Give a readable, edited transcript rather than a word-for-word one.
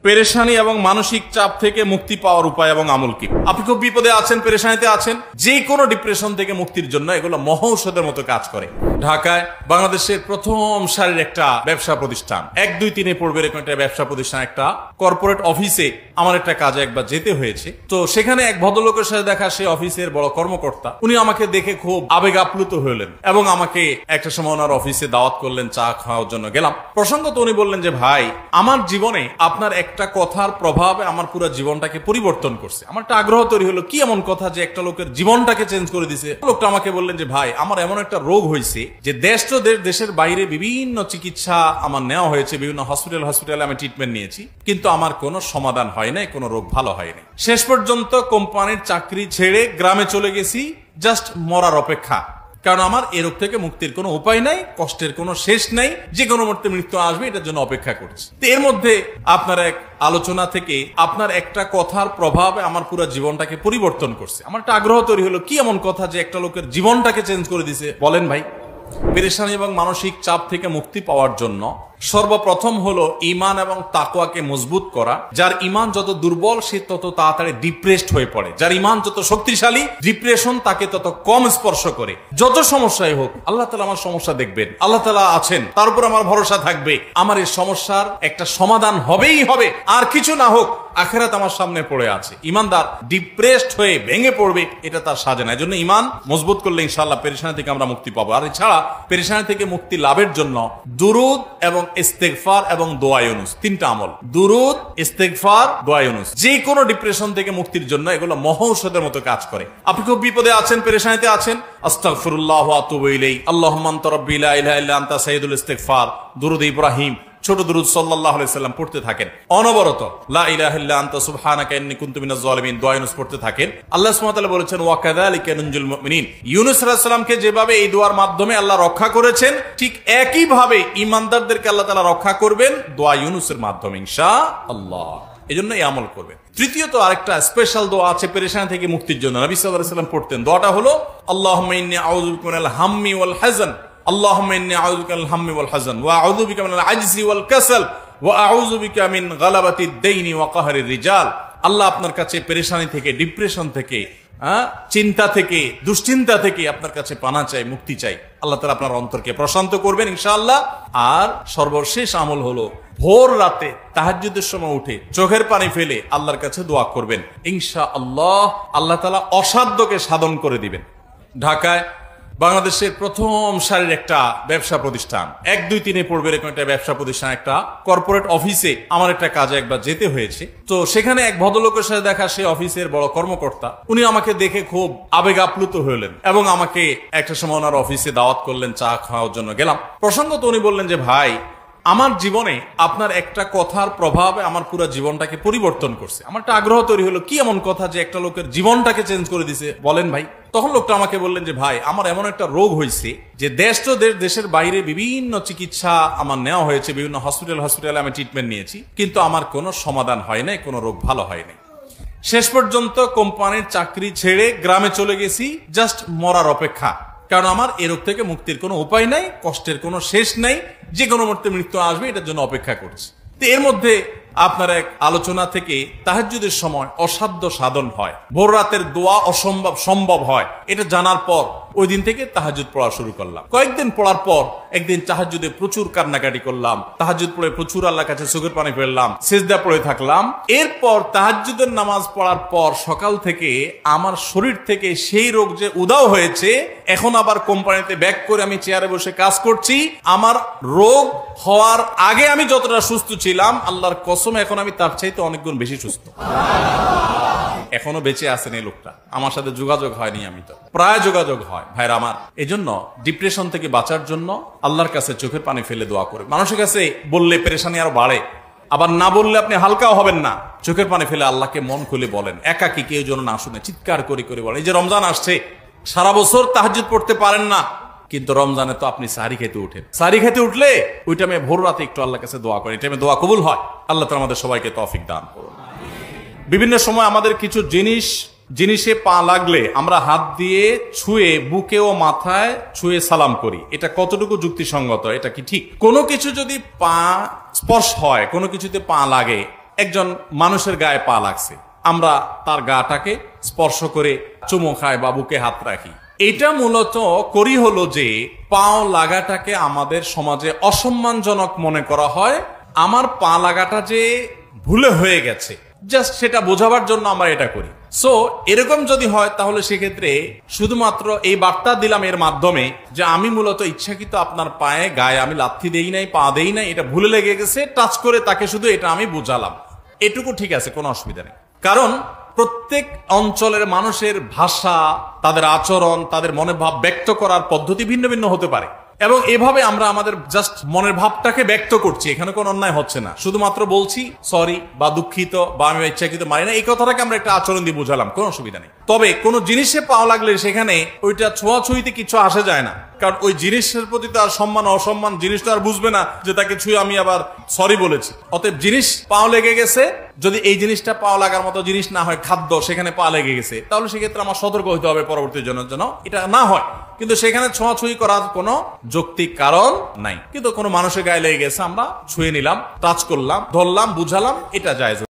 পেরেশানি এবং মানসিক চাপ থেকে মুক্তি পাওয়ার উপায় এবং আমল কি? আপনি খুব বিপদে আছেন, পেরেশানিতে আছেন, যে কোনো ডিপ্রেশন থেকে মুক্তির জন্য এগুলো মহৌষধের মতো কাজ করে। ঢাকায় বাংলাদেশের প্রথম সারির একটা ব্যবসা প্রতিষ্ঠান, 1, 2, 3 পড়বে এরকম একটা ব্যবসা প্রতিষ্ঠান, একটা কর্পোরেট অফিসে আমার একটা কাজে একবার যেতে হয়েছে। তো সেখানে এক ভদ্রলোকের সাথে দেখা, সে অফিসের বড় কর্মকর্তা। উনি আমাকে দেখে খুব আবেগ আপ্লুত হলেন এবং আমাকে একটা সময় ওনার অফিসে দাওয়াত করলেন, চা খাওয়ার জন্য গেলাম। প্রসঙ্গত উনি বললেন যে, ভাই, আমার জীবনে আপনার একটা কথার প্রভাবে আমার পুরো জীবনটাকে পরিবর্তন করছে। আমার একটা আগ্রহ তৈরি হলো, কি এমন কথা যে একটা লোকের জীবনটাকে চেঞ্জ করে দিছে। লোকটা আমাকে বললেন যে, ভাই, আমার এমন একটা রোগ হয়েছে যে দেশের বাইরে বিভিন্ন চিকিৎসা আমার নেওয়া হয়েছে, বিভিন্ন হসপিটালে আমি ট্রিটমেন্ট নিয়েছি, কিন্তু আমার কোনো সমাধান হয় নাই, কোনো রোগ ভালো হয়নি। শেষ পর্যন্ত কোম্পানির চাকরি ছেড়ে গ্রামে চলে গেছি, জাস্ট মরার অপেক্ষা। কারণ আমার এ রোগ থেকে মুক্তির কোনো উপায় নাই, কষ্টের কোনো শেষ নাই, যে কোনো মুহূর্তে মৃত্যু আসবে, এটার জন্য অপেক্ষা করছি। তো এর মধ্যে আপনার এক আলোচনা থেকে আপনার একটা কথার প্রভাবে আমার পুরো জীবনটাকে পরিবর্তন করছে। আমার একটা আগ্রহ তৈরি হলো, কি এমন কথা যে একটা লোকের জীবনটাকে চেঞ্জ করে দিছে, বলেন ভাই। পেরেশানি এবং মানসিক চাপ থেকে মুক্তি পাওয়ার জন্য সর্বপ্রথম হলো ঈমান এবং তাকওয়াকে মজবুত করা। যার ঈমান যত দুর্বল, সে তত তাড়াতাড়ি ডিপ্রেসড হয়ে পড়ে। যার ঈমান যত শক্তিশালী, ডিপ্রেশন তাকে তত কম স্পর্শ করে। যত সমস্যাই হোক, আল্লাহ তাআলা আমার সমস্যা দেখবেন, আল্লাহ তাআলা আছেন, তার উপর আমার ভরসা থাকবে, আমার এই সমস্যার একটা সমাধান হবেই হবে, আর কিছু না হোক আখিরাত আমার সামনে পড়ে আছে। ঈমানদার ডিপ্রেসড হয়ে ভেঙে পড়বে, এটা তার সাজে না। এজন্য ঈমান মজবুত করলে ইনশাআল্লাহ পেরেশানি থেকে আমরা মুক্তি পাবো। আর এছাড়া পেরেশানি থেকে মুক্তি লাভের জন্য দুরুদ এবং ইস্তেগফার এবং দোয়া ইউনুস, 3টা আমল। দুরুদ, ইস্তেগফার, দোয়া ইউনুস, যে কোনো ডিপ্রেশন থেকে মুক্তির জন্য এগুলো মহৌষধের মতো কাজ করে। আপনি খুব বিপদে আছেন, পেরেশানিতে আছেন, আস্তাগফিরুল্লাহ ওয়া আতুবু ইলাইহি, আল্লাহুম্মা আনতা রাব্বি লা ইলাহা ইল্লা আনতা সাইয়্যিদুল ইস্তিগফার, দুরুদ ইব্রাহিম, ছোট দুরুদ সাল্লাল্লাহু আলাইহি সাল্লাম পড়তে থাকেন অনবরত। লা ইলাহা ইল্লা আনতা সুবহানাকা ইন্নী কুনতু মিনাজ জালিমিন, দোয়া ইউনুস পড়তে থাকেন। আল্লাহ সুবহানাহু ওয়া তাআলা বলেছেন, ওয়া কাযালিকা নুনজিল মুমিনিন। ইউনুস আলাইহিস সালামকে যেভাবে এই দোয়ার মাধ্যমে আল্লাহ রক্ষা করেছেন, ঠিক একই ভাবে ঈমানদারদেরকে আল্লাহ তাআলা রক্ষা করবেন দোয়া ইউনুসের মাধ্যমে ইনশাআল্লাহ। এজন্য এই আমল করবেন। তৃতীয়ত আরেকটা স্পেশাল দোয়া আছে পেরেশানি থেকে মুক্তির জন্য, নবী সাল্লাল্লাহু আলাইহি সাল্লাম পড়তেন। দোয়াটা হলো, আল্লাহুম্মা ইন্নী আউযু বিকা মিনাল হাম্মি ওয়াল হাযান, আল্লাহুম্মা ইন্নী আউযু বিকা মিনাল হাম্মি ওয়াল হাযান ওয়া আউযু বিকা মিনাল আজজি ওয়াল কাসাল ওয়া আউযু বিকা মিন গালাবাতিদ দাইনি ওয়া কাহরির রিজাল। আল্লাহ আপনার কাছে পেরেশানি থেকে, ডিপ্রেশন থেকে, চিন্তা থেকে, দুশ্চিন্তা থেকে আপনার কাছে পানা চাই, মুক্তি চাই। আল্লাহ তাআলা আপনার অন্তরকে প্রশান্ত করবেন ইনশাআল্লাহ। আর সর্বশেষ আমল হলো, ভোর রাতে তাহাজ্জুদের সময় উঠে চোখের পানি ফেলে আল্লাহর কাছে দোয়া করবেন ইনশাআল্লাহ। আল্লাহ তাআলা অসাধ্যকে সাধন করে দিবেন। ঢাকায় বাংলাদেশের প্রথম সারির একটা ব্যবসা প্রতিষ্ঠান, 1, 2, 3 পড়বে এরকম একটা ব্যবসা প্রতিষ্ঠান, একটা কর্পোরেট অফিসে আমার একটা কাজে একবার যেতে হয়েছে। তো সেখানে এক ভদ্রলোকের সাথে দেখা, সে অফিসের বড় কর্মকর্তা। উনি আমাকে দেখে খুব আবেগ আপ্লুত হলেন এবং আমাকে একটা সময় ওনার অফিসে দাওয়াত করলেন, চা খাওয়ার জন্য গেলাম। প্রসঙ্গত উনি বললেন যে, ভাই, আমার জীবনে আপনার একটা কথার প্রভাবে আমার পুরো জীবনটাকে পরিবর্তন করছে। আমার একটা আগ্রহ তৈরি হলো, কি এমন কথা যে একটা লোকের জীবনটাকে চেঞ্জ করে দিছে, বলেন ভাই। তখন লোকটা আমাকে বললেন যে, ভাই, আমার এমন একটা রোগ হয়েছে যে দেশের বাইরে বিভিন্ন চিকিৎসা আমার নেওয়া হয়েছে, বিভিন্ন হসপিটালে আমি ট্রিটমেন্ট নিয়েছি, কিন্তু আমার কোনো সমাধান হয় নাই, কোনো রোগ ভালো হয়নি। শেষ পর্যন্ত কোম্পানির চাকরি ছেড়ে গ্রামে চলে গেছি, জাস্ট মরার অপেক্ষা। কারণ আমার এ রোগ থেকে মুক্তির কোনো উপায় নাই, কষ্টের কোনো শেষ নাই, যে কোনো মুহূর্তে মৃত্যু আসবে, এটার জন্য অপেক্ষা করছি। তো এর মধ্যে আপনার এক আলোচনা থেকে তাহাজ্জুদের সময় অসাধ্য সাধন হয়, ভোর রাতের দোয়া অসম্ভব সম্ভব হয়, এটা জানার পর ওই দিন থেকে তাহাজ্জুদ পড়া শুরু করলাম। কয়েকদিন পড়ার পর একদিন তাহাজ্জুদে প্রচুর কান্নাকাটি করলাম, তাহাজ্জুদ পড়ে প্রচুর আল্লাহর কাছে চোখের পানি ফেললাম, সিজদা পড়ে থাকলাম। এরপর তাহাজ্জুদের নামাজ পড়ার পর সকাল থেকে আমার শরীর থেকে সেই রোগ যে উধাও হয়েছে, এখন আবার কোম্পানিতে ব্যাক করে আমি চেয়ারে বসে কাজ করছি। আমার রোগ হওয়ার আগে আমি যতটা সুস্থ ছিলাম, আল্লাহর কসম এখন আমি তার চাইতে অনেক গুণ বেশি সুস্থ। এখনো বেঁচে আছেন এই লোকটা, আমার সাথে যোগাযোগ হয়নি, আমি তো প্রায় যোগাযোগ হয় ভাইরা আমার। এজন্য ডিপ্রেশন থেকে বাঁচার জন্য আল্লাহর কাছে চোখের পানি ফেলে দোয়া করে। মানুষের কাছে বললে পেরেশানি আরো বাড়ে, আবার না বললে আপনি হালকাও হবেন না। চোখের পানি ফেলে আল্লাহকে মন খুলে বলেন, একাকি কেউ যেন না শুনে, চিৎকার করে করে বলেন। এই যে রমজান আসছে, সারা বছর তাহাজ্জুদ পড়তে পারেন না, কিন্তু রমজানে তো আপনি সাহরি খেতে উঠেন। সাহরি খেতে উঠলে ওই টাইমে ভোর রাতে একটু আল্লাহর কাছে দোয়া করেন, এই টাইমে দোয়া কবুল হয়। আল্লাহ তাআলা আমাদের সবাইকে তৌফিক দান করুন। বিভিন্ন সময় আমাদের কিছু জিনিসে পা লাগলে আমরা হাত দিয়ে ছুঁয়ে, বুকে ও মাথায় ছুঁয়ে সালাম করি। এটা কতটুকু যুক্তিসঙ্গত? এটা কি ঠিক? কোনো কিছু যদি পা স্পর্শ হয়, কোনো কিছুতে পা লাগে, একজন মানুষের গায়ে পা লাগছে, আমরা তার গাটাকে স্পর্শ করে চুমো খাই বা বুকে হাত রাখি। এটা মূলত করি হলো যে পাও লাগাটাকে আমাদের সমাজে অসম্মানজনক মনে করা হয়। আমার পা লাগাটা যে ভুলে হয়ে গেছে, জাস্ট সেটা বোঝাবার জন্য আমরা এটা করি। সো এরকম যদি হয় তাহলে সেক্ষেত্রে শুধুমাত্র এই বার্তা দিলাম এর মাধ্যমে যে আমি মূলত ইচ্ছাকৃত আপনার পায়ে গায়ে আমি লাথি দেই নাই, পা দেই নাই, এটা ভুলে লেগে গেছে, টাচ করে তাকে শুধু এটা আমি বুঝালাম, এটুকু ঠিক আছে, কোনো অসুবিধা নেই। কারণ প্রত্যেক অঞ্চলের মানুষের ভাষা, তাদের আচরণ, তাদের মনের ভাব ব্যক্ত করার পদ্ধতি ভিন্ন ভিন্ন হতে পারে, এবং এভাবে আমরা আমাদের জাস্ট মনের ভাবটাকে ব্যক্ত করছি, এখানে কোনো অন্যায় হচ্ছে না, শুধুমাত্র বলছি সরি বা দুঃখিত বা আমি ইচ্ছাকৃত মারি না, এই কথাটাকে আমরা একটা আচরণ দিয়ে বুঝালাম, কোনো অসুবিধা নেই। তবে কোনো জিনিসে পাওয়া লাগলে সেখানে ওইটা ছোঁয়াছুঁইতে কিছু আসে যায় না, কারণ ওই জিনিসের প্রতি তো আর সম্মান অসম্মান জিনিসটা আর বুঝবে না যে তাকে ছুঁয়ে আমি আবার সরি বলেছি। অতএব জিনিস পাও লেগে গেছে, যদি এই জিনিসটা পাও লাগার মতো জিনিস না হয়, খাদ্য, সেখানে পা লেগে গেছে, তাহলে সেক্ষেত্রে আমার সতর্ক হতে হবে পরবর্তী জনের জন্য এটা না হয়। কিন্তু সেখানে ছোঁয়াছুঁই করার কোনো যৌক্তিক কারণ নাই। কিন্তু কোনো মানুষের গায়ে লেগে গেছে, আমরা ছুঁয়ে নিলাম, টাচ করলাম, ধরলাম, বুঝালাম, এটা জায়েজ।